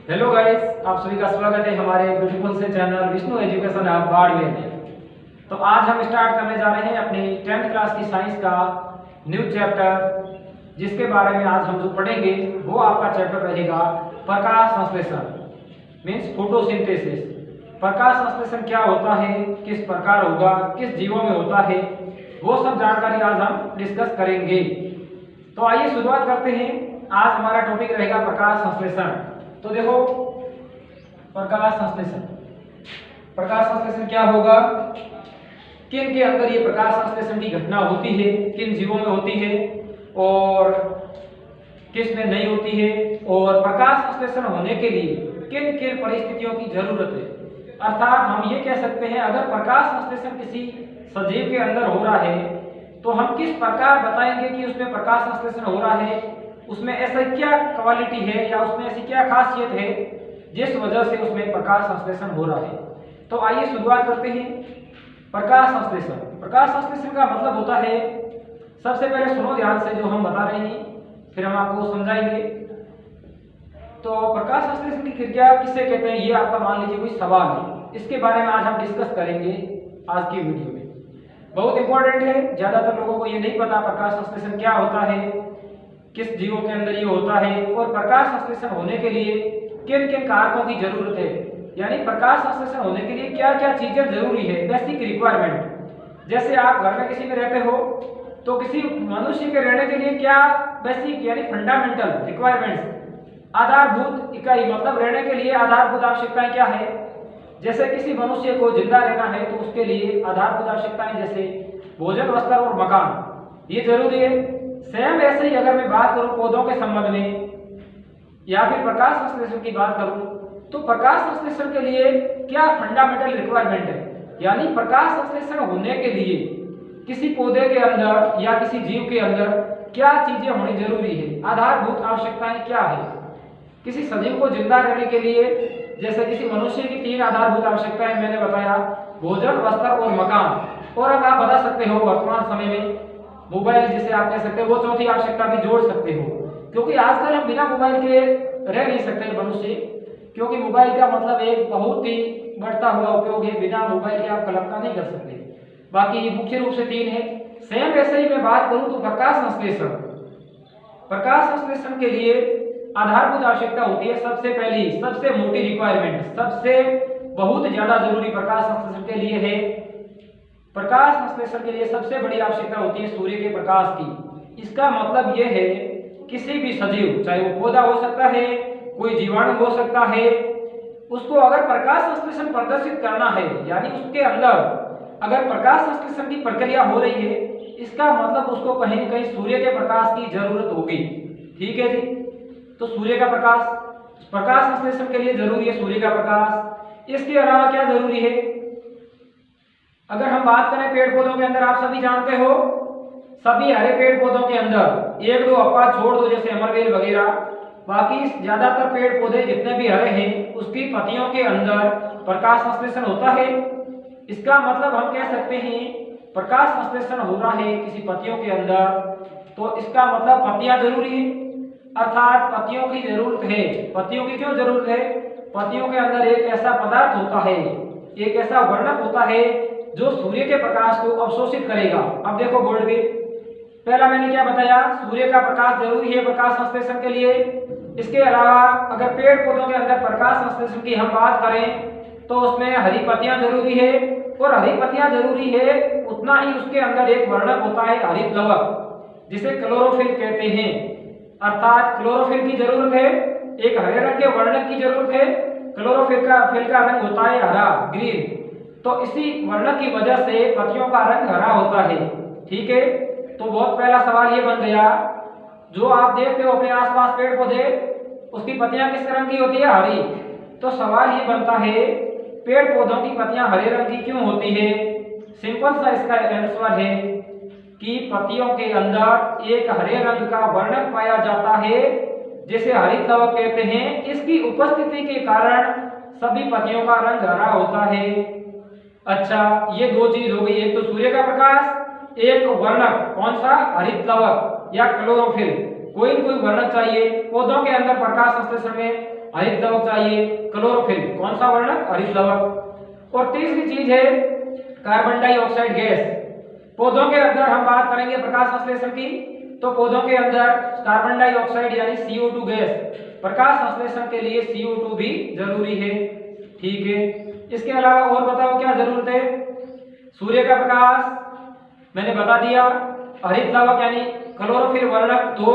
Hello guys, आप सभी का स्वागत है हमारे ब्यूटीफुल से channel Vishnu education hub Barmer में। तो आज हम स्टार्ट करने जा रहे हैं अपनी 10th क्लास की साइंस का न्यू चैप्टर, जिसके बारे में आज हम जो पढ़ेंगे वो आपका चैप्टर रहेगा प्रकाश संश्लेषण मीन्स फोटोसिंथेसिस। प्रकाश संश्लेषण क्या होता है, किस प्रकार होगा, किस जीवों में होता है, वो सब जानकारी आज हम डिस्कस करेंगे। तो आइए शुरुआत करते हैं। आज हमारा टॉपिक रहेगा प्रकाश संश्लेषण। तो देखो, प्रकाश संश्लेषण क्या होगा, किन के अंदर ये प्रकाश संश्लेषण की घटना होती है, किन जीवों में होती है और किस में नहीं होती है, और प्रकाश संश्लेषण होने के लिए किन किन परिस्थितियों की जरूरत है। अर्थात हम ये कह सकते हैं, अगर प्रकाश संश्लेषण किसी सजीव के अंदर हो रहा है तो हम किस प्रकार बताएंगे कि उसमें प्रकाश संश्लेषण हो रहा है, उसमें ऐसा क्या क्वालिटी है या उसमें ऐसी क्या खासियत है जिस वजह से उसमें प्रकाश संश्लेषण हो रहा है। तो आइए शुरुआत करते हैं। प्रकाश संश्लेषण का मतलब होता है, सबसे पहले सुनो ध्यान से जो हम बता रहे हैं, फिर हम आपको समझाएंगे। तो प्रकाश संश्लेषण की क्रिया किसे कहते हैं, ये आपका मान लीजिए कोई सवाल है, इसके बारे में आज हम डिस्कस करेंगे आज की वीडियो में। बहुत इंपॉर्टेंट है, ज्यादातर लोगों को ये नहीं पता प्रकाश संश्लेषण क्या होता है, किस जीवों के अंदर ये होता है, और प्रकाश संश्लेषण होने के लिए किन किन कारकों की जरूरत है, यानी प्रकाश संश्लेषण होने के लिए क्या क्या चीजें जरूरी है, बेसिक रिक्वायरमेंट। जैसे आप घर में किसी में रहते हो तो किसी मनुष्य के रहने के लिए क्या बेसिक यानी फंडामेंटल रिक्वायरमेंट्स, आधारभूत इकाई, मतलब रहने के लिए आधारभूत आवश्यकताएं क्या है। जैसे किसी मनुष्य को जिंदा रहना है तो उसके लिए आधारभूत आवश्यकताएं जैसे भोजन, वस्त्र और मकान, ये जरूरी है। सेम ऐसे ही अगर मैं बात करूं पौधों के संबंध में या फिर प्रकाश संश्लेषण की बात करूं, तो प्रकाश संश्लेषण के लिए क्या फंडामेंटल रिक्वायरमेंट है, यानी प्रकाश संश्लेषण होने के लिए किसी पौधे के अंदर या किसी जीव के अंदर क्या चीजें होनी जरूरी है, आधारभूत आवश्यकताएं क्या है। किसी सजीव को जिंदा रहने के लिए जैसे किसी मनुष्य की 3 आधारभूत आवश्यकताएं मैंने बताया, भोजन, वस्त्र और मकान। और अब आप बता सकते हो वर्तमान समय में मोबाइल, जिसे आप कह सकते हो, वो चौथी आवश्यकता भी जोड़ सकते हो, क्योंकि आजकल हम बिना मोबाइल के रह नहीं सकते मनुष्य, क्योंकि मोबाइल का मतलब एक बहुत ही बढ़ता हुआ उपयोग है, बिना मोबाइल के आप कल्पना नहीं कर सकते। बाकी मुख्य रूप से 3 है। सेम वैसे ही मैं बात करूं तो प्रकाश संश्लेषण के लिए आधारभूत आवश्यकता होती है, सबसे पहली सबसे मोटी रिक्वायरमेंट, सबसे बहुत ज्यादा जरूरी प्रकाश संश्लेषण के लिए है। प्रकाश संश्लेषण के लिए सबसे बड़ी आवश्यकता होती है सूर्य के प्रकाश की। इसका मतलब यह है, किसी भी सजीव, चाहे वो पौधा हो सकता है, कोई जीवाणु हो सकता है, उसको अगर प्रकाश संश्लेषण प्रदर्शित करना है, यानी उसके अंदर अगर प्रकाश संश्लेषण की प्रक्रिया हो रही है, इसका मतलब उसको कहीं न कहीं सूर्य के प्रकाश की जरूरत होगी। ठीक है जी, तो सूर्य का प्रकाश संश्लेषण के लिए जरूरी है सूर्य का प्रकाश। इसके अलावा क्या जरूरी है, अगर हम बात करें पेड़ पौधों के अंदर, आप सभी जानते हो सभी हरे पेड़ पौधों के अंदर 1-2 अपवाद छोड़ दो, जैसे अमरवेल वगैरह, बाकी ज्यादातर पेड़ पौधे जितने भी हरे हैं उसकी पत्तियों के अंदर प्रकाश संश्लेषण होता है। इसका मतलब हम कह सकते हैं प्रकाश संश्लेषण हो रहा है किसी पत्तियों के अंदर, तो इसका मतलब पत्तियां जरूरी है, अर्थात पत्तियों की जरूरत है। पत्तियों की क्यों जरूरत है, पत्तियों के अंदर एक ऐसा पदार्थ होता है, एक ऐसा वर्णक होता है जो सूर्य के प्रकाश को अवशोषित करेगा। अब देखो बोर्ड पे, पहला मैंने क्या बताया, सूर्य का प्रकाश जरूरी है प्रकाश संश्लेषण के लिए। इसके अलावा अगर पेड़ पौधों के अंदर प्रकाश संश्लेषण की हम बात करें तो उसमें हरी पत्तियां जरूरी है, और हरी पत्तियां जरूरी है उतना ही उसके अंदर एक वर्णक होता है हरित लवक, जिसे क्लोरोफिल कहते हैं। अर्थात क्लोरोफिल की जरूरत है, एक हरे रंग के वर्णक की जरूरत है। क्लोरोफिल का रंग होता है हरा, ग्रीन, तो इसी वर्णक की वजह से पत्तियों का रंग हरा होता है। ठीक है, तो बहुत पहला सवाल ये बन गया, जो आप देखते हो अपने आसपास पेड़ पौधे, उसकी पत्तियां किस रंग की होती है, हरी। तो सवाल ये बनता है पेड़ पौधों की पत्तियां हरे रंग की क्यों होती है। सिंपल सा इसका आंसर है कि पत्तियों के अंदर एक हरे रंग का वर्णक पाया जाता है जिसे हरित लवक कहते हैं। इसकी उपस्थिति के कारण सभी पत्तियों का रंग हरा होता है। अच्छा, ये 2 चीज हो गई, एक तो सूर्य का प्रकाश, एक वर्णक, कौन सा, हरित लवक या क्लोरोफिल, कोई न कोई वर्णक चाहिए। पौधों के अंदर प्रकाश संश्लेषण में हरित लवक चाहिए, क्लोरोफिल कौन सा वर्णक, हरित लवक। और तीसरी चीज है कार्बन डाइऑक्साइड गैस। पौधों के अंदर हम बात करेंगे प्रकाश संश्लेषण की, तो पौधों के अंदर कार्बन डाइऑक्साइड यानी CO2 गैस, प्रकाश संश्लेषण के लिए CO2 भी जरूरी है। ठीक है, इसके अलावा और बताओ क्या जरूरत है। सूर्य का प्रकाश मैंने बता दिया, हरित लवक यानी क्लोरोफिल वर्णक 2,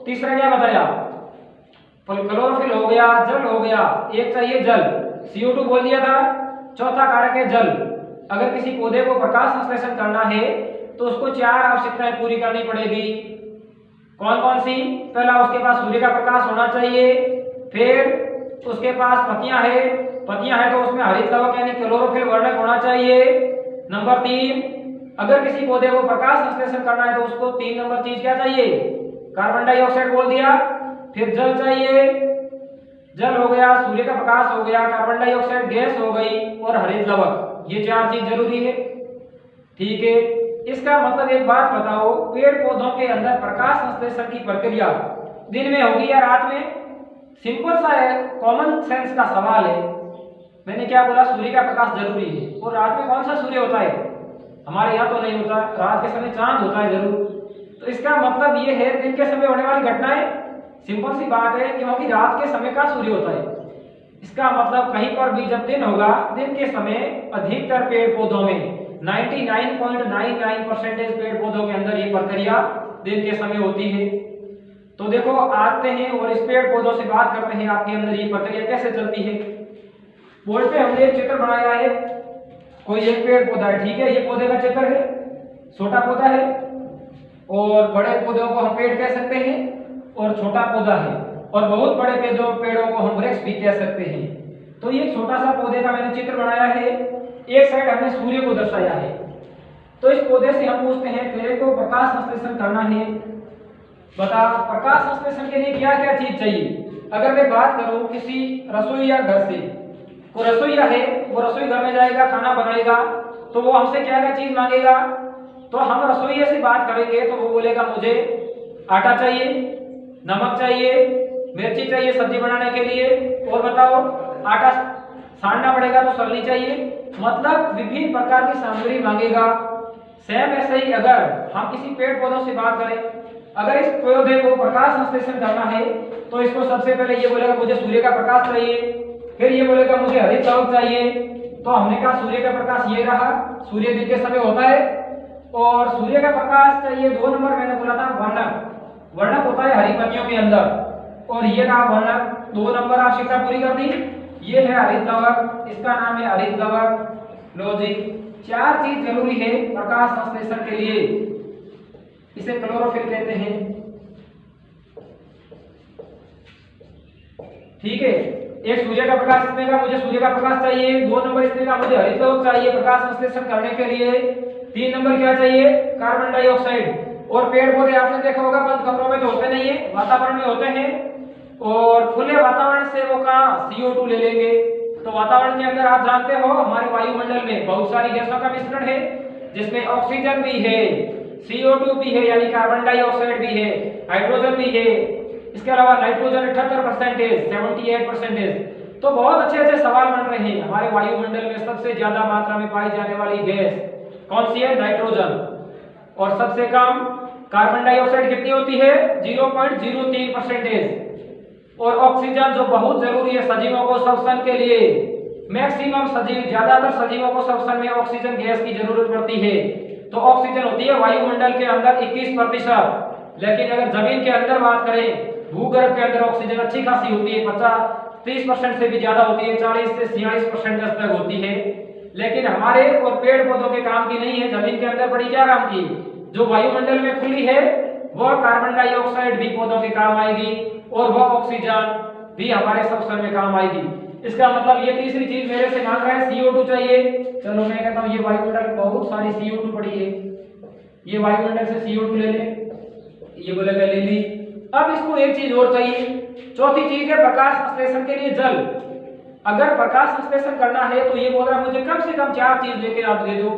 तीसरा क्या बताया, क्लोरोफिल हो गया, जल हो गया, एक चाहिए जल, CO2 बोल दिया था, चौथा कारक है जल। अगर किसी पौधे को प्रकाश संश्लेषण करना है तो उसको 4 आवश्यकताएं पूरी करनी पड़ेगी। कौन कौन सी, पहला उसके पास सूर्य का प्रकाश होना चाहिए, फिर उसके पास पत्तियां है तो उसमें हरित लवक यानी क्लोरोफिल वर्णक होना चाहिए। नंबर 3, अगर किसी पौधे को प्रकाश संश्लेषण करना है तो उसको 3 नंबर चीज क्या चाहिए, कार्बन डाइऑक्साइड बोल दिया, फिर जल चाहिए, जल हो गया, सूर्य का प्रकाश हो गया, कार्बन डाइऑक्साइड गैस हो गई और हरित लवक, ये 4 चीज जरूरी है। ठीक है, इसका मतलब एक बात बताओ, पेड़ पौधों के अंदर प्रकाश संश्लेषण की प्रक्रिया दिन में होगी या रात में। सिंपल सा है, कॉमन सेंस का सवाल है। मैंने क्या बोला, सूर्य का प्रकाश जरूरी है, और रात में कौन सा सूर्य होता है, हमारे यहाँ तो नहीं होता, रात के समय चांद होता है जरूर। तो इसका मतलब ये है दिन के समय होने वाली घटनाएं, सिंपल सी बात है, क्योंकि रात के समय का सूर्य होता है। इसका मतलब कहीं पर भी जब दिन होगा, दिन के समय अधिकतर पेड़ पौधों में 99.99% पेड़ पौधों के अंदर ये प्रक्रिया दिन के समय होती है। तो देखो आते हैं और इस पेड़ पौधों से बात करते हैं, आपके अंदर ये प्रक्रिया कैसे चलती है। बोर्ड पे हमने एक चित्र बनाया है, कोई एक पेड़ पौधा है, ठीक है, ये पौधे का चित्र है, छोटा पौधा है, और बड़े पौधों को हम पेड़ कह सकते हैं, और छोटा पौधा है, और बहुत बड़े पेड़ों को हम वृक्ष भी कह सकते हैं। तो ये छोटा सा पौधे का मैंने चित्र बनाया है, एक साइड हमने सूर्य को दर्शाया है। तो इस पौधे से हम पूछते हैं, तेरे को प्रकाश संश्लेषण करना है, बता प्रकाश संश्लेषण के लिए क्या क्या चीज चाहिए। अगर मैं बात करूं किसी रसोईया घर से, कोई रसोईया है, वो रसोई घर में जाएगा, खाना बनाएगा, तो वो हमसे क्या क्या चीज मांगेगा। तो हम रसोईये से बात करेंगे तो वो बोलेगा मुझे आटा चाहिए, नमक चाहिए, मिर्ची चाहिए सब्जी बनाने के लिए, और बताओ आटा सानना पड़ेगा तो सलनी चाहिए, मतलब विभिन्न प्रकार की सामग्री मांगेगा। सेम ऐसे ही अगर हम किसी पेड़ पौधों से बात करें, अगर इस पौधे को प्रकाश संश्लेषण करना है तो इसको सबसे पहले ये बोलेगा मुझे सूर्य का प्रकाश चाहिए, फिर ये बोलेगा मुझे हरित लवक चाहिए। तो हमने कहा सूर्य का प्रकाश ये रहा, सूर्य दिन के समय होता है, और सूर्य का प्रकाश चाहिए। 2 नंबर मैंने बोला था वर्णक, वर्णक होता है हरी पत्तियों के अंदर, और ये रहा वर्णक, 2 नंबर आवश्यकता पूरी कर दी। ये है हरित लवक, इसका नाम है हरित लवक। लो जी, 4 चीज जरूरी है प्रकाश संश्लेषण के लिए, इसे क्लोरोफिल कहते हैं। ठीक है, एक सूर्य का प्रकाश, इसने कहा मुझे सूर्य का प्रकाश चाहिए, 2 नंबर इसने कहा मुझे हरित लवक चाहिए प्रकाश संश्लेषण करने के लिए, 3 नंबर क्या चाहिए, कार्बन डाइऑक्साइड। और पेड़ पौधे आपने देखा होगा बंद कमरों में तो होते नहीं है, वातावरण में होते हैं, और खुले वातावरण से वो कहां CO2 ले लेंगे। तो वातावरण के अंदर आप जानते हो हमारे वायुमंडल में बहुत सारी गैसों का मिश्रण है, जिसमें ऑक्सीजन भी है, CO2 भी है यानी कार्बन डाइऑक्साइड भी है, हाइड्रोजन भी है, इसके अलावा नाइट्रोजन 78%, 78%। तो बहुत अच्छे अच्छे सवाल बन रहे हैं। हमारे वायुमंडल में सबसे ज्यादा मात्रा में पाई जाने वाली गैस कौन सी है, नाइट्रोजन, और सबसे कम कार्बन डाइऑक्साइड कितनी होती है, 0.03%। और ऑक्सीजन जो बहुत जरूरी है सजीवों को श्वसन के लिए, मैक्सिमम सजीव, ज्यादातर सजीवों को श्वसन में ऑक्सीजन गैस की जरूरत पड़ती है। तो ऑक्सीजन होती है वायुमंडल के अंदर 21%, लेकिन अगर जमीन के अंदर बात करें, भूगर्भ के अंदर ऑक्सीजन अच्छी खासी होती है, 30% से भी ज्यादा होती है, 40 से 46% तक होती है। लेकिन हमारे और पेड़ पौधों के काम की नहीं है, जमीन के अंदर पड़ी क्या काम की, जो वायुमंडल में खुली है वह कार्बन डाइऑक्साइड भी पौधों के काम आएगी, और वह ऑक्सीजन भी हमारे श्वसन में काम आएगी। इसका मतलब ये तीसरी चीज मेरे से मांग रहा है CO2 चाहिए। चलो मैं कहता हूँ ये वायुमंडल बहुत सारी CO2 पड़ी है, ये वायुमंडल से CO2 ले ले, ये बोलेगा ले ली। अब इसको एक चीज और चाहिए, चौथी चीज है प्रकाश संश्लेषण के लिए जल। अगर प्रकाश संश्लेषण करना है तो ये बोल रहा है मुझे कम से कम 4 चीज लेके आप दे दो,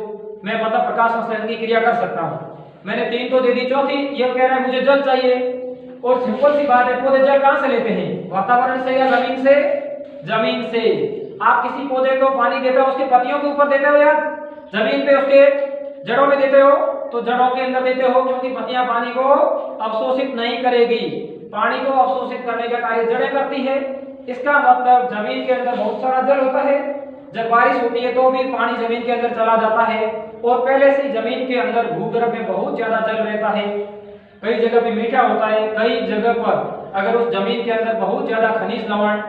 मैं प्रकाश संश्लेषण की क्रिया कर सकता हूँ। मैंने 3 तो दे दी, चौथी ये कह रहा है मुझे जल चाहिए। और सिंपल सी बात है, पौधे जल कहां से लेते हैं? वातावरण से या जमीन से? जमीन से। आप किसी पौधे को पानी देते हो उसके पत्तियों के ऊपर देते हो या जमीन पे उसके जड़ों में देते हो? तो जड़ों के अंदर देते हो, क्योंकि पत्तियां पानी को अवशोषित नहीं करेगी। पानी को अवशोषित करने का कार्य जड़ें करती है। इसका मतलब जमीन के अंदर बहुत सारा जल होता है। जब बारिश होती है तो भी पानी जमीन के अंदर चला जाता है, और पहले से जमीन के अंदर भूगर्भ में बहुत ज्यादा जल रहता है। कई जगह पे मीठा होता है, कई जगह पर अगर उस जमीन के अंदर बहुत ज्यादा खनिज लवण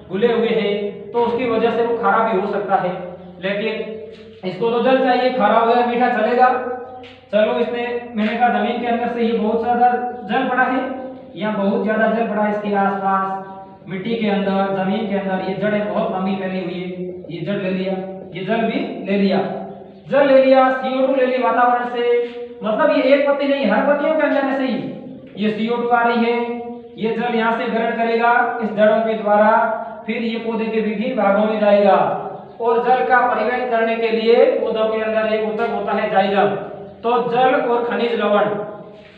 घुले हुए हैं तो उसकी वजह से वो खारा भी हो सकता है। लेकिन इसको तो जल चाहिए, खारा हो या मीठा चलेगा। चलो, इसने मैंने कहा जमीन के अंदर से ये बहुत ज्यादा जल पड़ा है, यहाँ बहुत ज्यादा जल पड़ा है, इसके आसपास मिट्टी के अंदर, जमीन के अंदर ये जड़ें बहुत लंबी फैली हुई है। ये जड़ ले लिया, ये जल भी ले लिया, जल ले लिया, CO2 ले ली वातावरण से। मतलब ये एक पत्ती नहीं, हर पत्तियों के अंदर ऐसे ही ये CO2 आ रही है। ये जल यहाँ से ग्रहण करेगा इस जड़ों के द्वारा, फिर ये पौधे के विभिन्न भागों में जाएगा। और जल का परिवहन करने के लिए पौधों के अंदर एक ऊतक होता है, जाइलम। तो जल और खनिज लवण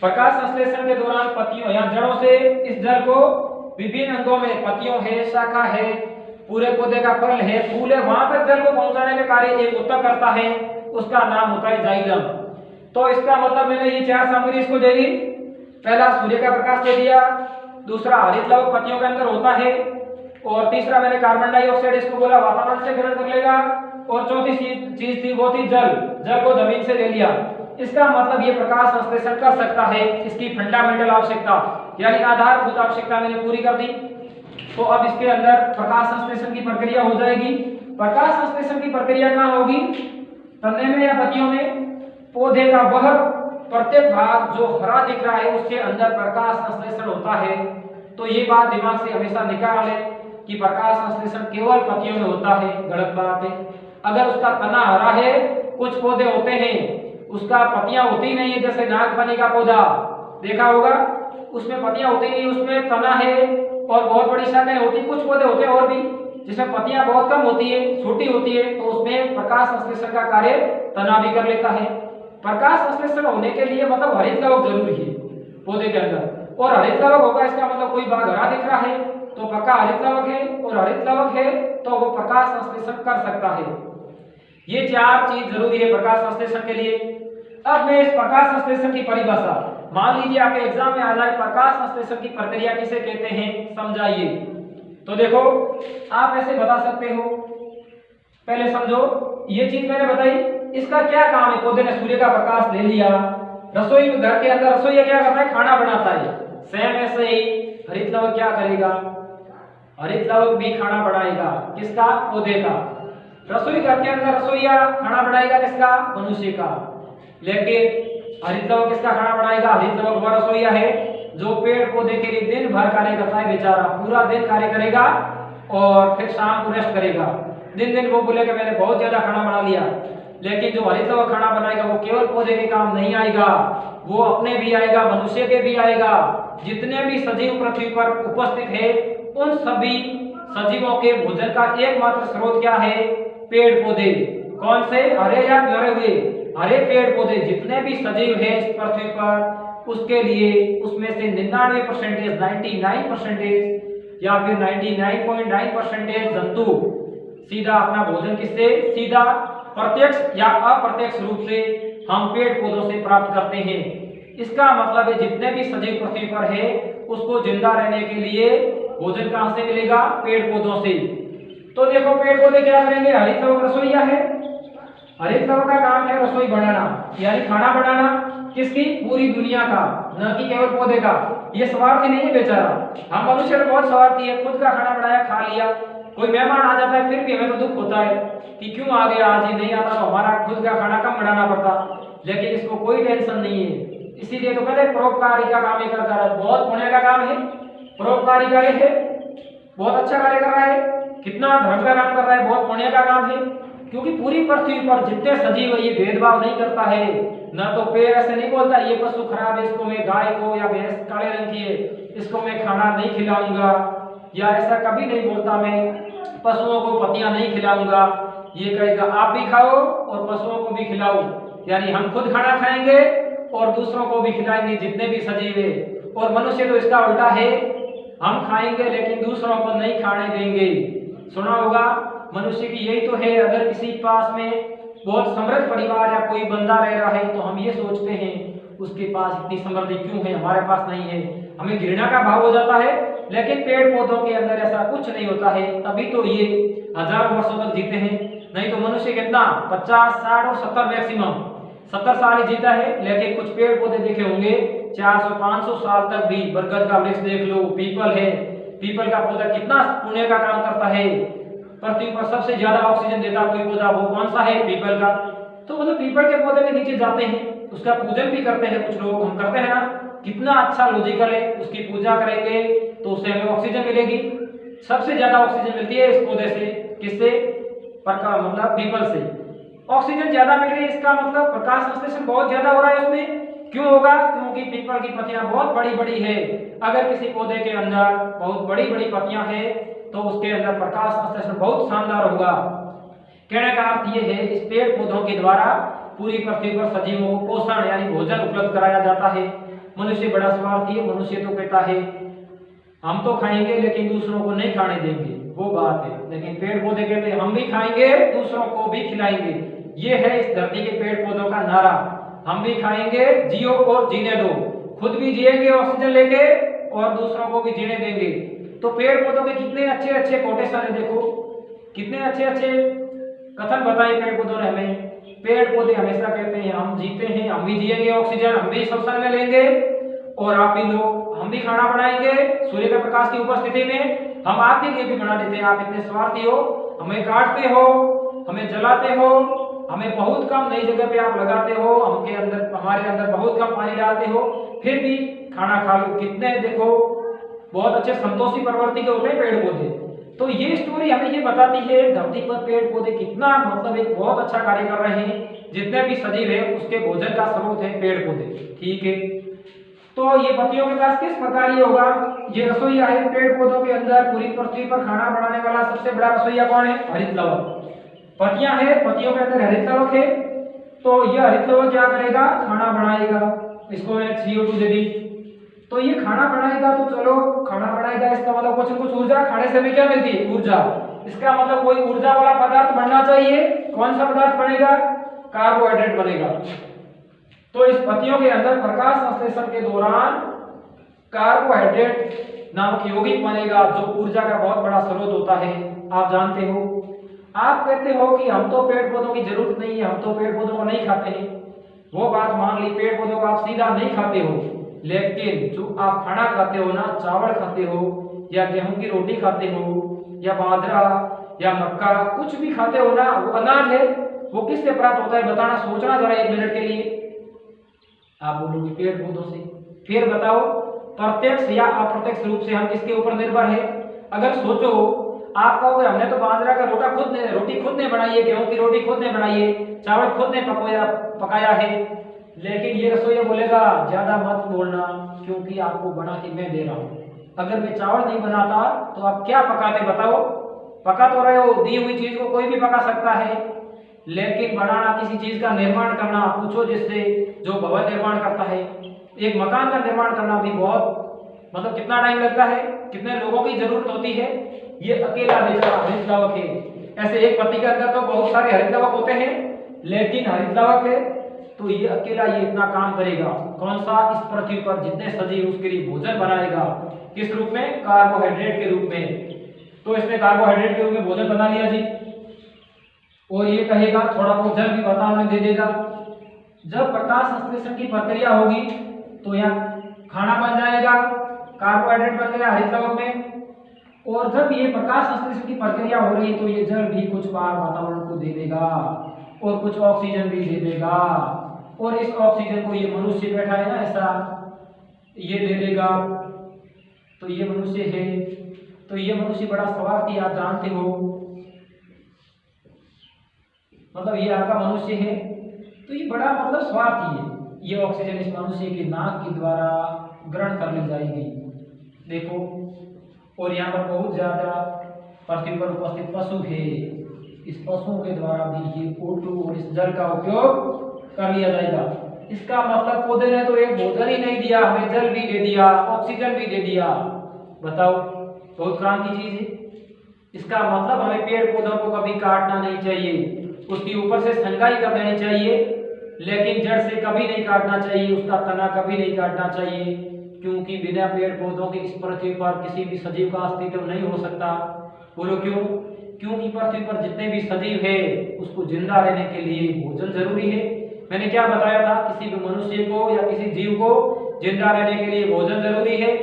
प्रकाश संश्लेषण के दौरान पत्तियों या जड़ों से इस जल को विभिन्न अंगों में, पत्तियों है, शाखा है, पूरे पौधे का फल है, फूल है, वहां तक जल को पहुंचाने का कार्य एक ऊतक करता है, उसका नाम होता है जाइलम। तो इसका मतलब मैंने ये चार सामग्री इसको दे दी। पहला सूर्य का प्रकाश दे दिया, दूसरा हरित लवक पत्तियों के अंदर होता है, और तीसरा मैंने कार्बन डाइऑक्साइड इसको बोला वातावरण से ग्रहण कर लेगा, और चौथी चीज थी वो थी जल, जल को जमीन से ले लिया। इसका मतलब ये प्रकाश संश्लेषण कर सकता है। इसकी फंडामेंटल आवश्यकता यानी आधारभूत आवश्यकता मैंने पूरी कर दी। तो अब इसके अंदर प्रकाश संश्लेषण की प्रक्रिया हो जाएगी। प्रकाश संश्लेषण की प्रक्रिया कहाँ होगी? तने में या पत्तियों में? पौधे का वह प्रत्येक भाग जो हरा दिख रहा है उसके अंदर प्रकाश संश्लेषण होता है। तो ये बात दिमाग से हमेशा निकाल ले कि प्रकाश संश्लेषण केवल पत्तियों में होता है, गलत बात है। अगर उसका तना हरा है, कुछ पौधे होते हैं उसका पत्तियां होती नहीं है, जैसे नागफनी का पौधा देखा होगा, उसमें पत्तियां होती नहीं, उसमें तना है और बहुत बड़ी शाखाएं होती। कुछ पौधे होते हैं और भी जिसमें पत्तियां बहुत कम होती है, छोटी होती है, तो उसमें प्रकाश संश्लेषण का कार्य तना भी कर लेता है। प्रकाश संश्लेषण होने के लिए मतलब हरित लवक जरूरी है पौधे के अंदर, और हरित लवक होगा इसका मतलब कोई भाग हरा दिख रहा है तो पक्का हरित लवक है, और हरित लवक है तो वो प्रकाश संश्लेषण कर सकता है। ये चार चीज जरूरी है प्रकाश संश्लेषण के लिए। अब मैं इस प्रकाश संश्लेषण की परिभाषा, मान लीजिए आपके एग्जाम में आ जाए प्रकाश संश्लेषण की प्रक्रिया किसे कहते हैं, समझाइए। तो देखो आप ऐसे बता सकते हो, पहले समझो ये चीज मैंने बताई, इसका क्या काम है? पौधे ने सूर्य का प्रकाश ले लिया, रसोई में घर के अंदर रसोईया क्या करता है? खाना बनाता है। सेम ऐसे ही हरित लवक क्या करेगा? हरित लवक भी खाना बनाएगा। किसका? पौधे का। रसोई घर के अंदर रसोईया खाना बनाएगा किसका? मनुष्य का। लेकिन हरित लवक किसका खाना बनाएगा? हरित लवक वह रसोईया है जो पेड़ पौधे के लिए दिन भर कार्य करता है। बेचारा पूरा दिन कार्य करेगा और फिर शाम को रेस्ट करेगा। दिन दिन वो बोलेगा मैंने बहुत ज्यादा खाना बना लिया, लेकिन जो हरित लवक खाना बनाएगा वो केवल पौधे के काम नहीं आएगा, वो अपने भी आएगा, मनुष्य के भी आएगा। जितने भी सजीव पृथ्वी पर उपस्थित है उन सभी सजीवों के भोजन का एकमात्र स्रोत क्या है? पेड़ पौधे। कौन से? हरे या मरे हुए? हरे पेड़ पौधे। जितने भी सजीव है इस पृथ्वी पर उसके लिए उसमें से 99% 99% या फिर 99.9% जंतु सीधा अपना भोजन किससे? सीधा प्रत्यक्ष या अप्रत्यक्ष रूप से हम पेड़ पौधों से प्राप्त करते हैं। इसका मतलब है जितने भी सजीव पृथ्वी पर है उसको जिंदा रहने के लिए भोजन कहां से मिलेगा? पेड़ पौधों से। तो देखो पेड़ पौधे क्या करेंगे? हरित लवक रसोईया है। हरित लवक का काम है रसोई बनाना यानी खाना बनाना। किसकी? पूरी दुनिया का, न कि केवल पौधे का। ये स्वार्थी नहीं है बेचारा। हम मनुष्य तो बहुत स्वार्थी है, खुद का खाना बनाया खा लिया। कोई मेहमान आ जाता है फिर भी हमें तो दुख होता है कि क्यों आ गया, आज ही नहीं आता तो हमारा खुद का खाना कम बनाना पड़ता, लेकिन इसको कोई टेंशन नहीं है। इसीलिए तो कहते हैं परोपकारी का काम कर रहा है। बहुत पुण्य का काम है, परोपकारी कार्य है, बहुत अच्छा कार्य कर रहा है, कितना धर्म का काम कर रहा है, बहुत पुण्य का काम है। क्योंकि पूरी पृथ्वी पर जितने सजीव है ये भेदभाव नहीं करता है। न तो पेड़ ऐसे नहीं बोलता ये पशु खराब है, इसको मैं गाय को या भैंस काले रंग की है इसको मैं खाना नहीं खिलाऊंगा, या ऐसा कभी नहीं बोलता मैं पशुओं को पत्तियां नहीं खिलाऊंगा। ये कहेगा आप भी खाओ और पशुओं को भी खिलाओ, यानी हम खुद खाना खाएंगे और दूसरों को भी खिलाएंगे जितने भी सजीव है। और मनुष्य तो इसका उल्टा है, हम खाएंगे लेकिन दूसरों को नहीं खाने देंगे। सुना होगा, मनुष्य की यही तो है। अगर किसी पास में बहुत समृद्ध परिवार या कोई बंदा रह रहा है तो हम ये सोचते हैं उसके पास इतनी समृद्धि क्यों है, हमारे पास नहीं है, हमें घृणा का भाव हो जाता है। लेकिन पेड़ पौधों के अंदर ऐसा कुछ नहीं होता है, तभी तो ये हजारों वर्षों तक जीते हैं। नहीं तो मनुष्य कितना 50, 60 और 70 मैक्सिमम 70 साल ही जीता है। लेकिन कुछ पेड़ पौधे देखे होंगे 400, 500 साल तक भी। बरगद का वृक्ष देख लो, पीपल है, पीपल का पौधा कितना पुण्य का काम करता है। पृथ्वी पर सबसे ज्यादा ऑक्सीजन देता कोई पौधा, वो कौन सा है? पीपल का। तो मतलब पीपल के पौधे के नीचे जाते हैं, उसका पूजन भी करते हैं कुछ लोग, हम करते हैं ना। कितना अच्छा लॉजिकल है, उसकी पूजा करेंगे तो उससे हमें ऑक्सीजन मिलेगी। सबसे ज्यादा ऑक्सीजन मिलती है इस पौधे से। किससे? मतलब पीपल से ऑक्सीजन ज्यादा मिल रही है, इसका मतलब प्रकाश संश्लेषण बहुत ज्यादा हो रहा है उसमें। क्यों होगा? क्योंकि पीपल की पत्तियां बहुत बड़ी बड़ी है। अगर किसी पौधे के अंदर बहुत बड़ी बड़ी पत्तियां हैं तो उसके अंदर प्रकाश संश्लेषण बहुत शानदार होगा। कहने का अर्थ यह है, इस पेड़ पौधों के द्वारा पूरी पृथ्वी पर सजीवों को पोषण यानी भोजन उपलब्ध कराया जाता है। मनुष्य बड़ा स्वार्थी है, मनुष्य तो कहता है हम तो खाएंगे लेकिन दूसरों को नहीं खाने देंगे, वो बात है। लेकिन पेड़ पौधे कहते हैं हम भी खाएंगे दूसरों को भी खिलाएंगे। ये है इस धरती के पेड़ पौधों का नारा, हम भी खाएंगे, जियो और जीने दो, खुद भी जिएंगे ऑक्सीजन लेके और दूसरों को भी जीने देंगे। तो पेड़ पौधों के कितने अच्छे अच्छे कोटेशन है, देखो कितने अच्छे अच्छे कथन बताए पेड़ पौधों ने हमें। पेड़ पौधे हमेशा कहते हैं हम जीते हैं, हम भी जिएंगे ऑक्सीजन, हम भी श्वसन में लेंगे और आप भी लो, हम भी खाना बनाएंगे सूर्य के प्रकाश की उपस्थिति में, हम आपके लिए भी बना देते हैं। आप इतने स्वार्थी हो, हमें काटते हो, हमें जलाते हो, हमें बहुत कम नई जगह पे आप लगाते हो, हमारे अंदर बहुत कम पानी डालते हो, फिर भी खाना खा लो। कितने देखो बहुत अच्छे संतोषी प्रवृत्ति के होते हैं पेड़ पौधे। तो ये स्टोरी हमें ये बताती है धरती पर पेड़ पौधे कितना मतलब एक बहुत अच्छा कार्य कर रहे हैं। जितने भी सजीव है उसके भोजन का स्रोत है पेड़ पौधे। ठीक है, तो ये पत्तियों के पास किस प्रकार ये होगा? ये रसोईया है पेड़ पौधों के अंदर। पूरी पृथ्वी पर खाना बनाने वाला सबसे बड़ा रसोईया कौन है? हरित लवक। पत्तियां है, पत्तियों के अंदर हरित लवक है, तो यह हरित लवक क्या करेगा? खाना बनाएगा। इसको मैंने CO2 दे दी, तो ये खाना बनाएगा। तो चलो खाना बनाएगा, इसका मतलब कुछ न कुछ ऊर्जा, खाने से हमें क्या मिलती है? ऊर्जा। इसका मतलब कोई ऊर्जा वाला पदार्थ बनना चाहिए। कौन सा पदार्थ बनेगा? कार्बोहाइड्रेट बनेगा। तो इस पत्तियों के अंदर प्रकाश संश्लेषण के दौरान कार्बोहाइड्रेट नामक यौगिक बनेगा जो ऊर्जा का बहुत बड़ा स्रोत होता है। आप जानते हो, आप कहते हो कि हम तो पेड़ पौधों की जरूरत नहीं है, हम तो पेड़ पौधों को नहीं खाते हैं। वो बात मान ली, पेड़ पौधों को आप सीधा नहीं खाते हो, लेकिन जो आप खाना खाते हो ना, चावल खाते हो या गेहूं की रोटी खाते हो या बाजरा या मक्का, कुछ भी खाते हो ना, वो अनाज है। वो किससे प्राप्त होता है बताना, सोचना जरा 1 मिनट के लिए। आप बोलोगे पेड़ पौधों से। फिर बताओ प्रत्यक्ष या अप्रत्यक्ष रूप से हम किसके ऊपर निर्भर है? अगर सोचो, आप कहोगे हमने तो बाजरा का रोटी खुद ने बनाई है, गेहूं की रोटी खुद ने बनाई है, चावल खुद ने पकाया है। लेकिन ये रसोईया बोलेगा ज्यादा मत बोलना क्योंकि आपको बना के मैं दे रहा हूं। अगर मैं चावल नहीं बनाता तो आप क्या पकाते बताओ? पका तो रहे हो, दी हुई चीज को कोई भी पका सकता है, लेकिन बनाना, किसी चीज का निर्माण करना, पूछो जिससे जो भवन निर्माण करता है, एक मकान का निर्माण करना भी बहुत मतलब कितना टाइम लगता है, कितने लोगों की जरूरत होती है। ये अकेला बेचारा हरित लवक है। ऐसे एक पत्ती के अंदर तो बहुत सारे हरित लवक होते हैं, लेकिन हरित लवक है तो ये अकेला ये इतना काम करेगा। कौन सा? इस पृथ्वी पर जितने सजीव उसके लिए भोजन बनाएगा। किस रूप में? कार्बोहाइड्रेट के रूप में। तो इसने कार्बोहाइड्रेट के रूप में भोजन बना लिया जी, और ये कहेगा थोड़ा बहुत जल भी वातावरण दे देगा। जब प्रकाश संश्लेषण की प्रक्रिया होगी तो यहाँ खाना बन जाएगा, कार्बोहाइड्रेट बन गया हरित लवक में। और जब ये प्रकाश संश्लेषण की प्रक्रिया हो रही है तो ये जल भी कुछ बार वातावरण को दे देगा और कुछ ऑक्सीजन भी दे देगा। और इस ऑक्सीजन को ये मनुष्य बैठा है ना ऐसा, ये दे देगा। तो ये मनुष्य है, तो ये मनुष्य बड़ा स्वार्थी, आप जानते हो, मतलब ये आपका मनुष्य है तो ये बड़ा मतलब स्वार्थी है। ये ऑक्सीजन इस मनुष्य के नाक के द्वारा ग्रहण कर ली जाएगी, देखो। और यहाँ पर बहुत ज्यादा पृथ्वी पर उपस्थित पशु है, इस पशुओं के द्वारा भी ये O2 और इस जल का उपयोग कर लिया जाएगा। इसका मतलब पौधे ने तो एक भोजन ही नहीं दिया, हमें जल भी दे दिया, ऑक्सीजन भी दे दिया। बताओ, बहुत काम की चीज है। इसका मतलब हमें पेड़ पौधों को कभी काटना नहीं चाहिए, उसके ऊपर से संगाई कर देनी चाहिए, लेकिन जड़ से कभी नहीं काटना चाहिए, उसका तना कभी नहीं काटना चाहिए, क्योंकि बिना पेड़ पौधों के इस पृथ्वी पर किसी भी सजीव का अस्तित्व नहीं हो सकता। बोलो क्यों? क्योंकि पृथ्वी पर जितने भी सजीव है उसको जिंदा रहने के लिए भोजन जरूरी है। मैंने क्या बताया था, किसी भी मनुष्य को या किसी जीव को जिंदा रहने के लिए भोजन जरूरी है।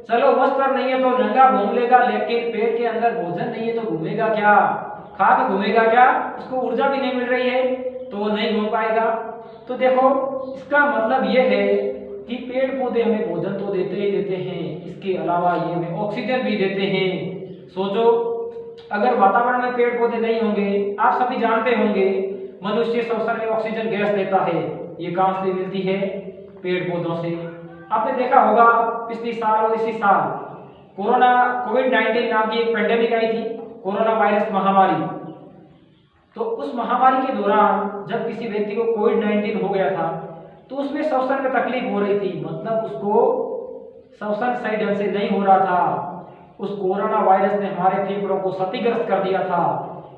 चलो वस्त्र नहीं है तो नंगा घूम लेगा, लेकिन पेट के अंदर भोजन नहीं है तो घूमेगा क्या? खा के घूमेगा क्या? उसको ऊर्जा भी नहीं मिल रही है तो वो नहीं घूम पाएगा। तो देखो, इसका मतलब ये है कि पेड़ पौधे हमें भोजन तो देते ही देते हैं, इसके अलावा ये हमें ऑक्सीजन भी देते हैं। सोचो, अगर वातावरण में पेड़ पौधे नहीं होंगे, आप सभी जानते होंगे मनुष्य श्वसन में ऑक्सीजन गैस लेता है, ये कहां से मिलती है? पेड़ पौधों से। आपने देखा होगा पिछले साल और इसी साल कोविड-19 नाम की एक पेंडेमिक आई थी, कोरोना वायरस महामारी। तो उस महामारी के दौरान जब किसी व्यक्ति को कोविड-19 हो गया था तो उसमें श्वसन में तकलीफ हो रही थी, मतलब उसको श्वसन सही ढंग से नहीं हो रहा था। उस कोरोना वायरस ने हमारे फेफड़ों को क्षतिग्रस्त कर दिया था।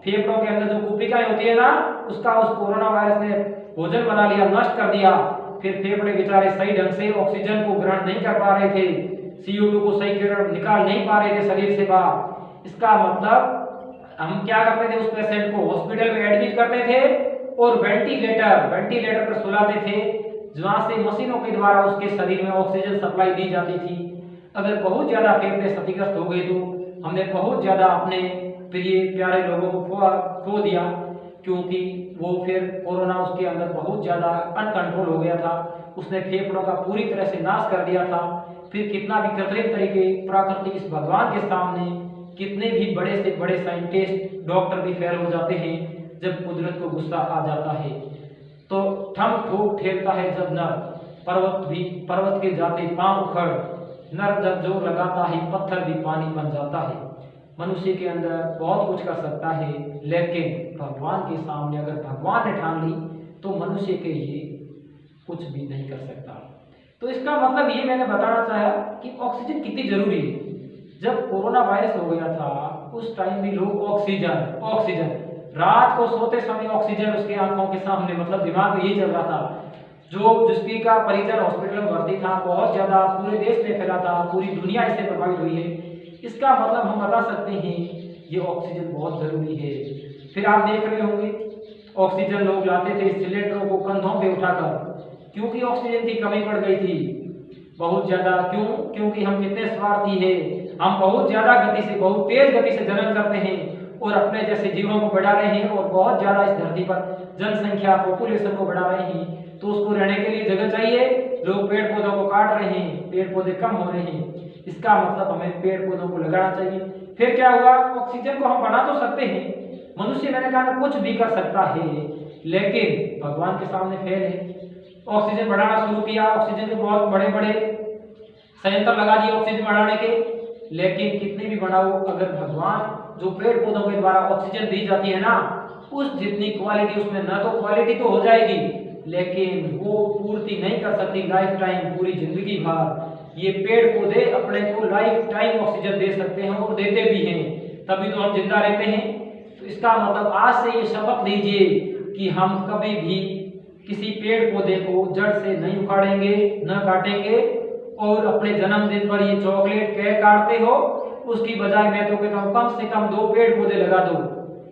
फेफड़ों के अंदर जो कोशिकाएं होती है ना, उसका उस कोरोना वायरस ने भोजन बना लिया, नष्ट कर दिया। फिर फेफड़े बेचारे सही ढंग से ऑक्सीजन को ग्रहण नहीं कर पा रहे थे, CO2 को सही निकाल नहीं पा रहे थे शरीर से बाहर। इसका मतलब हम क्या करते थे, उस पेशेंट को हॉस्पिटल में एडमिट करते थे और वेंटिलेटर पर सुलाते थे, जहां से मशीनों के द्वारा उसके शरीर में ऑक्सीजन सप्लाई दी जाती थी। अगर बहुत ज्यादा फेफड़े क्षतिग्रस्त हो गए तो हमने बहुत ज्यादा अपने प्रिय प्यारे लोगों को खो दिया, क्योंकि वो फिर कोरोना उसके अंदर बहुत ज्यादा अनकंट्रोल हो गया था, उसने फेफड़ों का पूरी तरह से नाश कर दिया था। फिर कितना भी कृत्रिम तरीके प्राकृतिक इस भगवान के सामने कितने भी बड़े से बड़े साइंटिस्ट डॉक्टर भी फेल हो जाते हैं जब कुदरत को गुस्सा आ जाता है। तो ठम ठोक ठेलता है जब नर, पर्वत के जाते पांव उखड़, नर जब जोर लगाता है पत्थर भी पानी बन जाता है। मनुष्य के अंदर बहुत कुछ कर सकता है, लेकिन भगवान के सामने अगर भगवान ने ठान ली तो मनुष्य के लिए कुछ भी नहीं कर सकता। तो इसका मतलब ये मैंने बताना चाहा कि ऑक्सीजन कितनी जरूरी है। जब कोरोना वायरस हो गया था उस टाइम भी लोग ऑक्सीजन रात को सोते समय ऑक्सीजन उसके आंखों के सामने, मतलब दिमाग में यही चल रहा था। जिसकी का परिजन हॉस्पिटल में भर्ती था, बहुत ज्यादा पूरे देश में फैला था, पूरी दुनिया इससे प्रभावित हुई है। इसका मतलब हम बता सकते हैं ये ऑक्सीजन बहुत जरूरी है। फिर आप देख रहे होंगे ऑक्सीजन लोग लाते थे सिलेंडरों को कंधों पे उठाकर, क्योंकि ऑक्सीजन की कमी पड़ गई थी बहुत ज्यादा। क्योंकि हम कितने स्वार्थी है, हम बहुत ज्यादा गति से, बहुत तेज गति से जनन करते हैं और अपने जैसे जीवों को बढ़ा रहे हैं और बहुत ज्यादा इस धरती पर जनसंख्या पॉपुलेशन को बढ़ा रहे हैं। तो उसको रहने के लिए जगह चाहिए, लोग पेड़ पौधों को काट रहे हैं, पेड़ पौधे कम हो रहे हैं। इसका मतलब हमें पेड़ पौधों को लगाना चाहिए। फिर क्या हुआ, ऑक्सीजन को हम बना तो सकते हैं, मनुष्य मैंने कहा कुछ भी कर सकता है, लेकिन भगवान के सामने फेल है। ऑक्सीजन बढ़ाना शुरू किया, ऑक्सीजन के बहुत बड़े बड़े संयंत्र लगा दिए ऑक्सीजन बढ़ाने के, लेकिन कितने भी बढ़ाओ अगर भगवान जो पेड़ पौधों के द्वारा ऑक्सीजन दी जाती है ना, उस जितनी क्वालिटी उसमें न तो क्वालिटी तो हो जाएगी, लेकिन वो पूर्ति नहीं कर सकती लाइफ टाइम, पूरी जिंदगी भर। ये पेड़ पौधे अपने को लाइफ टाइम ऑक्सीजन दे सकते हैं और देते भी हैं, तभी तो हम जिंदा रहते हैं। तो इसका मतलब आज से ये शपथ लीजिए कि हम कभी भी किसी पेड़ पौधे को जड़ से नहीं उखाड़ेंगे, न काटेंगे। और अपने जन्मदिन पर ये चॉकलेट केक काटते हो, उसकी बजाय मैं तो कहता हूँ कम से कम 2 पेड़ पौधे लगा दो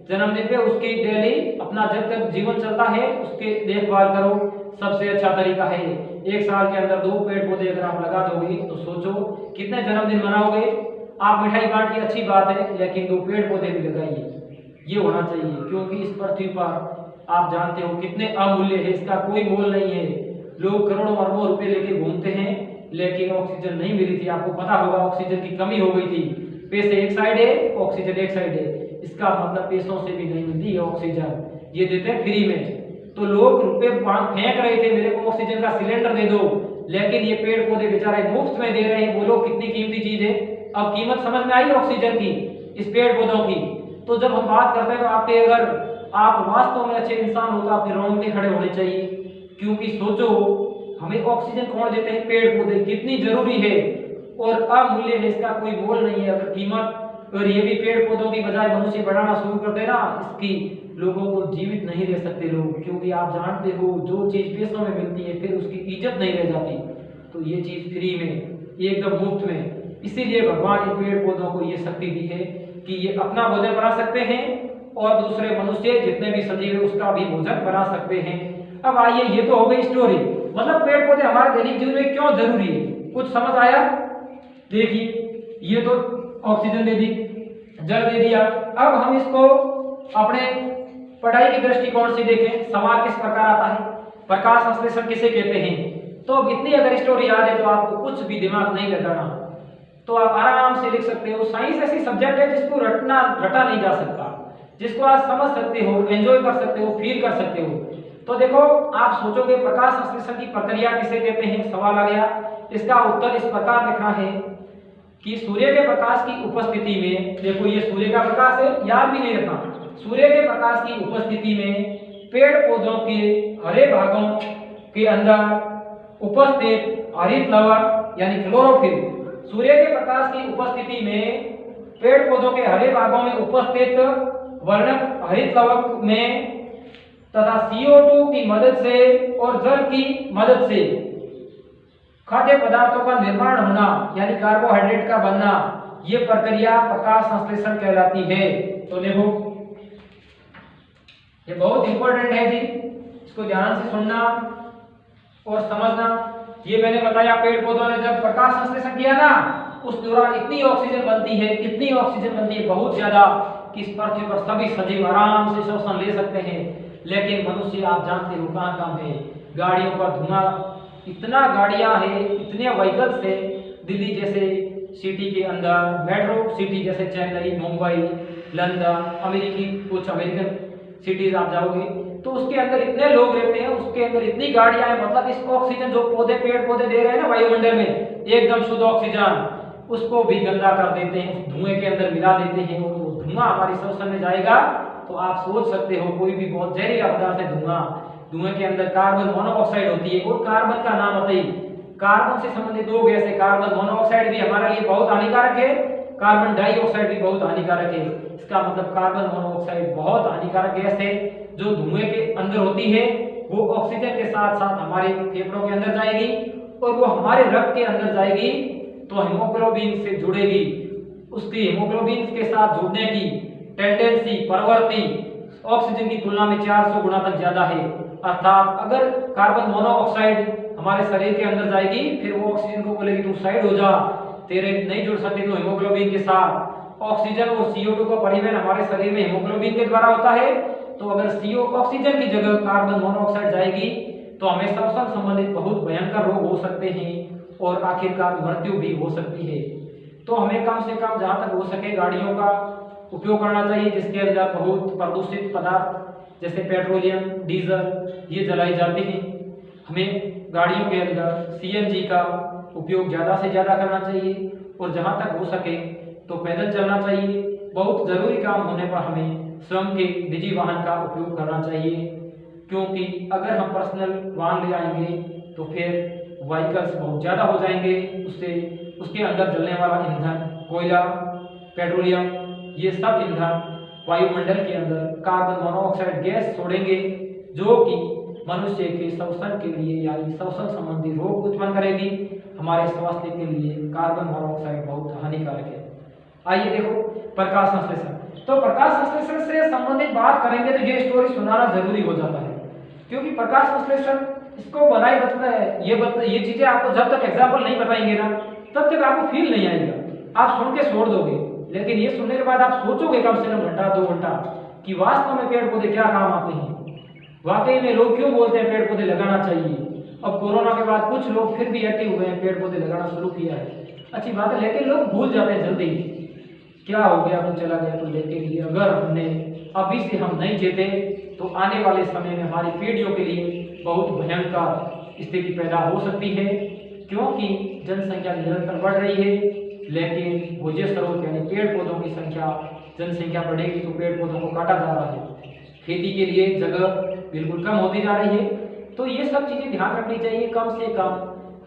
जन्मदिन पे। उसकी डेली अपना जब तक जीवन चलता है उसके देखभाल करो, सबसे अच्छा तरीका है। 1 साल के अंदर 2 पेड़ पौधे अगर आप लगा दोगे तो सोचो कितने जन्मदिन मनाओगे। आप मिठाई बांटिए अच्छी बात है, लेकिन 2 पेड़ पौधे भी लगाइए, ये होना चाहिए। क्योंकि इस पृथ्वी पर आप जानते हो कितने अमूल्य है, इसका कोई मोल नहीं है। लोग करोड़ों अरबों रुपए लेके घूमते हैं, लेकिन ऑक्सीजन नहीं मिली थी। आपको पता होगा ऑक्सीजन की कमी हो गई थी, पैसे एक साइड है, ऑक्सीजन एक साइड है। इसका मतलब पैसों से भी नहीं मिलती है ऑक्सीजन, ये देते हैं फ्री में। तो लोग रुपए फेंक रहे थे मेरे को ऑक्सीजन का सिलेंडर दे दो, लेकिन ये पेड़ पौधे बेचारे मुफ्त में दे रहे हैं। बोलो कितनी कीमती चीज है। अब कीमत समझ में आई ऑक्सीजन की, इस पेड़ पौधों की। तो जब हम बात करते हैं तो आपके अगर आप वास्तव में अच्छे इंसान हो तो आपके रोंगटे खड़े होने चाहिए। क्योंकि सोचो हमें ऑक्सीजन कौन देते हैं? पेड़ पौधे। कितनी जरूरी है और अमूल्य है, इसका कोई मोल नहीं है। अगर कीमत और ये भी पेड़ पौधों की बजाय मनुष्य बढ़ाना शुरू कर देना, इसकी लोगों को जीवित नहीं रह सकते लोग, क्योंकि आप जानते हो जो चीज पैसों में मिलती है फिर उसकी इज्जत नहीं रह जाती, तो ये चीज फ्री में एकदम मुफ्त में, इसीलिए भगवान इन पेड़ पौधों को ये शक्ति दी है कि ये अपना भोजन बना सकते हैं और दूसरे मनुष्य जितने भी सजीव है उसका भी भोजन बना सकते हैं। अब आइए, ये तो हो गई स्टोरी, मतलब पेड़ पौधे हमारे दैनिक जीवन में क्यों जरूरी है, कुछ समझ आया? देखिए, ये तो ऑक्सीजन दे दी, जल दे दिया। अब हम इसको अपने पढ़ाई के दृष्टिकोण से देखें, सवाल किस प्रकार आता है, प्रकाश संश्लेषण किसे कहते हैं। तो अब इतनी अगर स्टोरी याद है तो आपको कुछ भी दिमाग नहीं लगाना, तो आप आराम से लिख सकते हो। साइंस ऐसी सब्जेक्ट है जिसको रटा नहीं जा सकता, जिसको आप समझ सकते हो, एंजॉय कर सकते हो, फील कर सकते हो। तो देखो, आप सोचोगे प्रकाश संश्लेषण की प्रक्रिया किसे कहते हैं, सवाल आ गया। इसका उत्तर इस प्रकार लिखना है कि सूर्य के प्रकाश की उपस्थिति में, देखो ये सूर्य का प्रकाश है, याद भी नहीं रखना, सूर्य के प्रकाश की उपस्थिति में पेड़ पौधों के हरे भागों के अंदर उपस्थित हरित लवक यानी क्लोरोफिल, सूर्य के प्रकाश की उपस्थिति में पेड़ पौधों के हरे भागों में उपस्थित वर्णक हरित लवक में तथा CO2 की मदद से और जल की मदद से खाद्य पदार्थों का निर्माण होना यानी कार्बोहाइड्रेट का बनना, यह प्रक्रिया प्रकाश संश्लेषण कहलाती है। तो देखो, ये बहुत इंपॉर्टेंट है जी, इसको ध्यान से सुनना और समझना। ये मैंने बताया, पेड़ पौधों ने जब प्रकाश संश्लेषण किया ना, उस दौरान इतनी ऑक्सीजन बनती है, इतनी ऑक्सीजन बनती है, बहुत ज्यादा, कि इस पृथ्वी पर सभी सजीव आराम से श्वसन ले सकते हैं। लेकिन मनुष्य आप जानते हो कहाँ कहाँ है, गाड़ियों का धुआं, इतना गाड़ियां हैं, इतने व्हीकल्स है, दिल्ली जैसे सिटी के अंदर, मेट्रो सिटी जैसे चेन्नई, मुंबई, लंदन, कुछ अमेरिकन सिटीज आप जाओगे तो उसके अंदर इतने लोग रहते हैं, उसके अंदर इतनी गाड़ियां हैं, मतलब इस ऑक्सीजन जो पौधे पेड़ पौधे दे रहे हैं ना वायुमंडल में, एकदम शुद्ध ऑक्सीजन, उसको भी गंदा कर देते हैं, उस धुएं के अंदर मिला देते हैं और वो धुआं हमारी श्वसन में जाएगा तो आप सोच सकते हो कोई भी बहुत जहरीला पदार्थ है धुएं के अंदर कार्बन मोनोऑक्साइड होती है। और कार्बन का नाम बताइए, कार्बन से संबंधित दो गैस है, कार्बन मोनोऑक्साइड भी हमारे लिए बहुत हानिकारक है, कार्बन डाइऑक्साइड भी बहुत हानिकारक है। इसका मतलब कार्बन मोनोऑक्साइड बहुत हानिकारक गैस है जो धुएं के अंदर होती है, वो ऑक्सीजन के साथ साथ हमारे फेफड़ों के अंदर जाएगी और वो हमारे रक्त के अंदर जाएगी तो हीमोग्लोबिन से जुड़ेगी, उसकी हीमोग्लोबिन के साथ जुड़ने की टेंडेंसी, प्रवृत्ति ऑक्सीजन की तुलना में 400 गुना तक ज्यादा है। अर्थात अगर कार्बन मोनोऑक्साइड हमारे शरीर के अंदर जाएगी, फिर वो ऑक्सीजन को बोलेगी तू साइड हो जा, तेरे नहीं जुड़ सकते तो हीमोग्लोबिन के साथ। ऑक्सीजन और CO2 का परिवहन हमारे शरीर में हीमोग्लोबिन के द्वारा होता है, तो अगर ऑक्सीजन की जगह कार्बन मोनोऑक्साइड जाएगी तो हमें श्वसन संबंधित बहुत भयंकर रोग हो सकते हैं और आखिरकार मृत्यु भी हो सकती है। तो हमें कम से कम जहां तक हो सके गाड़ियों का उपयोग करना चाहिए जिसके अंदर बहुत प्रदूषित पदार्थ जैसे पेट्रोलियम, डीजल ये जलाई जाते हैं। हमें गाड़ियों के अंदर CNG का उपयोग ज़्यादा से ज़्यादा करना चाहिए और जहाँ तक हो सके तो पैदल चलना चाहिए। बहुत ज़रूरी काम होने पर हमें स्वयं के निजी वाहन का उपयोग करना चाहिए, क्योंकि अगर हम पर्सनल वाहन ले आएंगे तो फिर व्हीकल्स बहुत ज़्यादा हो जाएंगे, उससे उसके अंदर जलने वाला ईंधन, कोयला, पेट्रोलियम, ये सब ईंधन वायुमंडल के अंदर कार्बन मोनोऑक्साइड गैस छोड़ेंगे जो कि मनुष्य के श्वसन के लिए यानी श्वसन संबंधी रोग उत्पन्न करेगी। हमारे स्वास्थ्य के लिए कार्बन मोनोऑक्साइड बहुत हानिकारक है। आइए देखो प्रकाश संश्लेषण। तो प्रकाश संश्लेषण से संबंधित बात करेंगे तो ये स्टोरी सुनाना जरूरी हो जाता है, क्योंकि प्रकाश संश्लेषण इसको बनाई ये चीजें आपको जब तक एग्जाम्पल नहीं बताएंगे ना तब तक आपको फील नहीं आएगा, आप सुन के छोड़ दोगे। लेकिन ये सुनने के बाद आप सोचोगे कम से कम घंटा 2 घंटा कि वास्तव में पेड़ पौधे क्या काम आते हैं, वाकई में लोग क्यों बोलते हैं पेड़ पौधे लगाना चाहिए। अब कोरोना के बाद कुछ लोग फिर भी एक्टिव हुए हैं, पेड़ पौधे लगाना शुरू किया है, अच्छी बात है, लेकिन लोग भूल जाते हैं जल्दी, क्या हो गया तो चला गया तो लेके लिए। अगर हमने अभी से हम नहीं चेते तो आने वाले समय में हमारी पीढ़ियों के लिए बहुत भयंकर स्थिति पैदा हो सकती है, क्योंकि जनसंख्या निरंतर बढ़ रही है, लेकिन भोज्य स्रोत यानी पेड़ पौधों की जनसंख्या बढ़ेगी तो पेड़ पौधों को काटा जा रहा है। खेती के लिए जगह बिल्कुल कम होती जा रही है, तो ये सब चीजें ध्यान रखनी चाहिए। कम से कम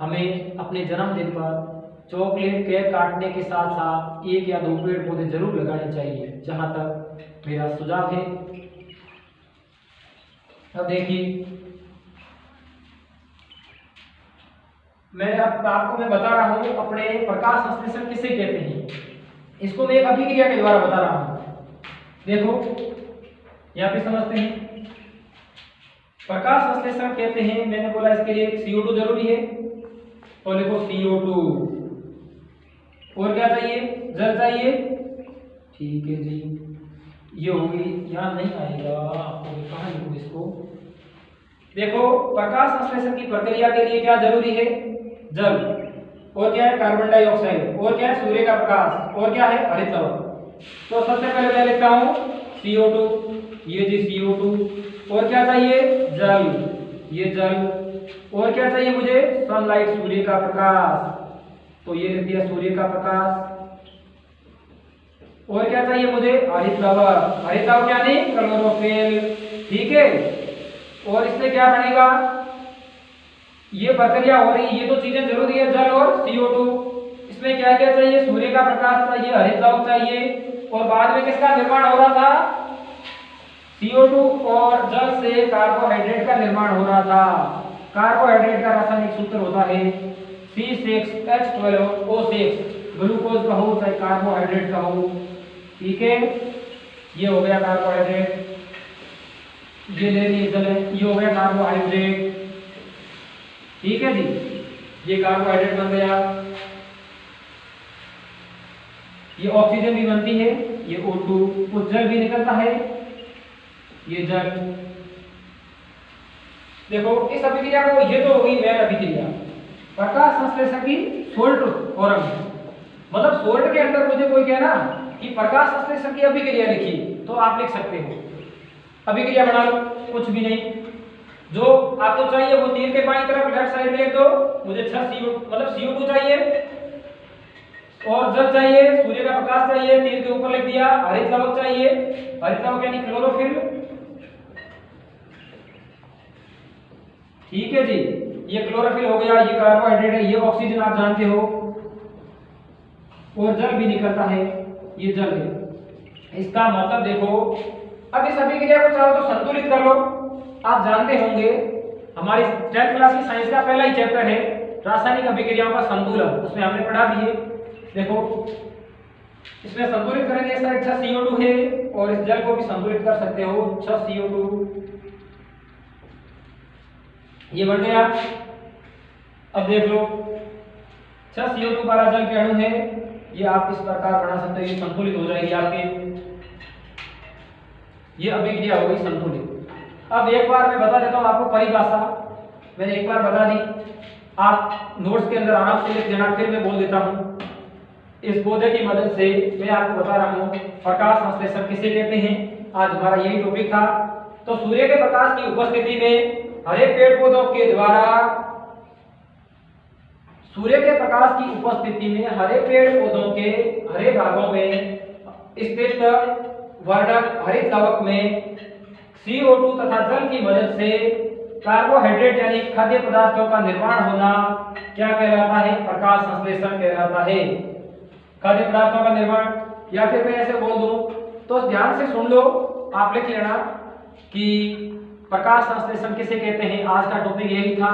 हमें अपने जन्मदिन पर चॉकलेट केक काटने के साथ साथ 1 या 2 पेड़ पौधे जरूर लगाने चाहिए, जहां तक मेरा सुझाव है। अब देखिए, आपको मैं बता रहा हूं अपने प्रकाश संश्लेषण किसे कहते हैं। इसको मैं एक अभिक्रिया के द्वारा बता रहा हूं। देखो यहाँ पे समझते हैं। प्रकाश संश्लेषण कहते हैं, मैंने बोला इसके लिए CO2 जरूरी है, और लिखो CO2। और क्या चाहिए? जल चाहिए। ठीक है जी, ये होगी, यहाँ नहीं आएगा, आपको कहाँ लिखूं इसको। देखो, प्रकाश संश्लेषण की प्रक्रिया के लिए क्या जरूरी है? जल। और क्या है? Carbon dioxide. और क्या है? सूर्य का प्रकाश। और क्या है? हरित लवण। तो सबसे पहले मैं लिखता हूं CO2, ये जी CO2। और क्या चाहिए? जल, ये जल। और क्या चाहिए मुझे? सनलाइट, सूर्य का प्रकाश। तो ये लिख दिया, सूर्य का प्रकाश। और क्या चाहिए मुझे? हरित लवण। हरित लवण क्या नहीं? क्लोरोफिल। ठीक है। और इससे क्या बनेगा? ये प्रक्रिया हो रही है, ये तो चीजें जरूरी है, जल और CO2। इसमें क्या क्या चाहिए? सूर्य का प्रकाश चाहिए, हरित लवण चाहिए, और बाद में किसका निर्माण हो रहा था? CO2 और जल से कार्बोहाइड्रेट का निर्माण हो रहा था। कार्बोहाइड्रेट का रासायनिक सूत्र होता है C6H12O6। ग्लूकोज का हो चाहे कार्बोहाइड्रेट का हो। ठीक है, ये हो गया कार्बोहाइड्रेट। ये ले लिए जल, ये हो गया कार्बोहाइड्रेट। ठीक है जी, ये कार्बोहाइड्रेट बन गया। ये ऑक्सीजन भी बनती है, ये O2। कुछ जल भी निकलता है, ये जल। देखो इस अभिक्रिया को, ये तो होगी मेन अभिक्रिया। प्रकाश संश्लेषण की सोल्ट फॉर्म, मतलब सोल्ट के अंदर मुझे कोई कहना कि प्रकाश संश्लेषण की अभिक्रिया लिखी, तो आप लिख सकते हो। अभिक्रिया बना लो, कुछ भी नहीं। जो आपको चाहिए वो तीर के बाईं तरफ लेफ्ट साइड में लिख दो। मुझे 6 CO मतलब CO2 चाहिए, और जल चाहिए, सूर्य का प्रकाश चाहिए, तीर के ऊपर लिख दिया। हरित लवण चाहिए, हरित लवण यानी क्लोरोफिल। ठीक है जी, ये क्लोरोफिल हो गया, ये कार्बोहाइड्रेट है, ये ऑक्सीजन आप जानते हो, और जल भी निकलता है, ये जल है। इसका मतलब देखो, अब इस अभिक्रिया को चाहो तो संतुलित कर लो। आप जानते होंगे हमारी 10th क्लास की साइंस का पहला ही चैप्टर है रासायनिक अभिक्रियाओं का संतुलन, उसमें हमने पढ़ा भी है। देखो इसमें संतुलित करेंगे, इस साइड 6 CO2 है, और इस जल को भी संतुलित कर सकते हो, 6 CO2, ये बन गया। अब देख लो 6 CO2 वाला जल के अणु है, ये आप इस प्रकार बना सकते हो, ये संतुलित हो जाएगी आपके। ये अभिक्रिया हो गई संतुलित। अब एक बार मैं बता देता हूं आपको परिभाषा, मैंने एक बार बता दी, आप नोट्स के अंदर आराम से लिख देना, फिर मैं बोल देता हूं। इस पौधे की मदद से मैं आपको बता रहा हूं प्रकाश संश्लेषण किसे कहते हैं। आज हमारा यही टॉपिक था। तो सूर्य के प्रकाश की उपस्थिति में हरे पेड़ पौधों के द्वारा, सूर्य के प्रकाश की उपस्थिति में हरे पेड़ पौधों के हरे भागों में स्थित वर्णक हरित लवक में CO2 तथा जल की मदद से कार्बोहाइड्रेट यानी खाद्य पदार्थों का निर्माण होना क्या कहलाता है? प्रकाश संश्लेषण कहलाता है। खाद्य पदार्थों का निर्माण, या फिर मैं ऐसे बोल दूं तो ध्यान से सुन लो, आप लिख लेना कि प्रकाश संश्लेषण किसे कहते हैं। आज का टॉपिक यही था।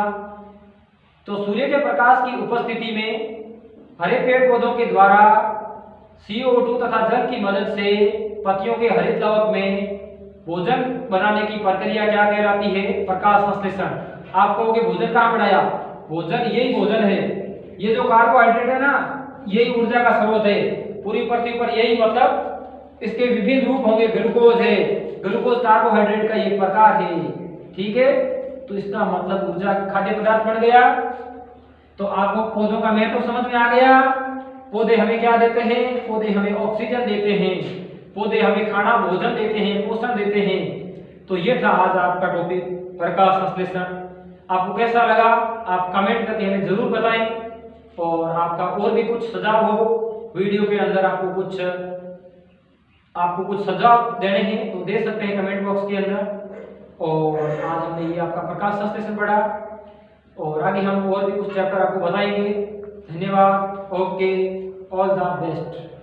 तो सूर्य के प्रकाश की उपस्थिति में हरे पेड़ पौधों के द्वारा CO2 तथा जल की मदद से पत्तियों के हरित लवक में भोजन बनाने की प्रक्रिया क्या कहलाती है? प्रकाश संश्लेषण। आप कहोगे भोजन कहाँ बनाया? भोजन यही भोजन है। ये जो कार्बोहाइड्रेट है ना, यही ऊर्जा का स्रोत है पूरी पृथ्वी पर। यही मतलब इसके विभिन्न रूप होंगे। ग्लूकोज है, ग्लूकोज कार्बोहाइड्रेट का एक प्रकार है। ठीक है, तो इसका मतलब ऊर्जा खाद्य पदार्थ बन गया। तो आपको पौधों का महत्व समझ में आ गया। पौधे हमें क्या देते हैं? पौधे हमें ऑक्सीजन देते हैं, पौधे हमें खाना भोजन देते हैं, पोषण देते हैं। तो ये था आज आपका टॉपिक प्रकाश संश्लेषण। आपको कैसा लगा आप कमेंट करके हमें जरूर बताएं, और आपका और भी कुछ सुझाव हो वीडियो के अंदर, आपको कुछ सुझाव देने हैं तो दे सकते हैं कमेंट बॉक्स के अंदर। और आज हमने ये आपका प्रकाश संश्लेषण पढ़ा और आगे हम और भी कुछ चैप्टर आपको बताएंगे। धन्यवाद। Okay, all the best.